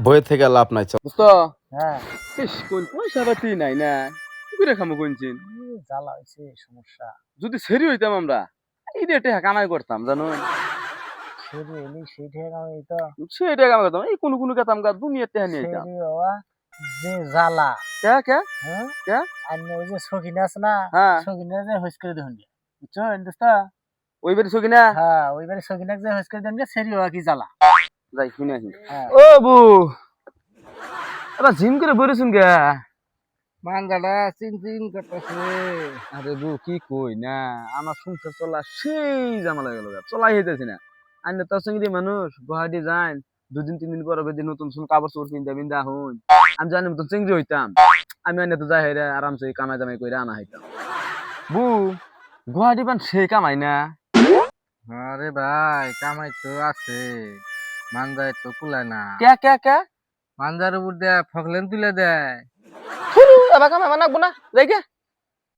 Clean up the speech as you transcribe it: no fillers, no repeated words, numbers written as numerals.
বইয়ে থেকে লাভ নাই। দোস্ত হ্যাঁ ইস কোন পয়সা পাতি নাই না কি করে খামো কোনছিন জ্বালা হয়েছে সমস্যা। যদি সেরি হইতাম আমরা এই রেটে কামাই করতাম জানো সেরি এলি সেইটাই আমি তো সেটা কামাই করতাম এই কোন কোন কাতাম গা দুনিয়ার টেহা নিয়ে যেতাম সেরি বাবা যে জ্বালা। কে কে হ্যাঁ কে আর ওই যে সখিনা আছে না, হ্যাঁ সখিনা যে হইস করে দেখুন বুঝছো দোস্ত। ওই বাড়ি ছকি না হ্যাঁ ওইবারে সখিনা যে হইস করে দেন সেরি বাবা কি জ্বালা। যাই শুনে আসি হ্যাঁ ও বু এবার জিম করে বলেছুন গে মানজাটা চিন চিন করতেছে। আরে বু কি কই না আমার সংসার চলা সেই জামালা গেল চলাই হইতেছি না আর তোর সঙ্গে মানুষ গুয়াহাটি যান 2 দিন 3 দিন পর বেদিন নতুন নতুন কাপড় চোপড় কিনতে বিন্দা হইন আমি জানি মতন চিংড়ি হইতাম আমি আনে তো যাই হেরে আরামসে কামাই জামাই করে আনা হইতাম বু গুয়াহাটি বান সে কামাই না আরে ভাই কামাই তো আছে, মানজায় তো কুলায় না। কে কে কে মানজার উপর দেয় ফকলেন তুলে দেয়। এবার কামাই মানাকবো না যাই গে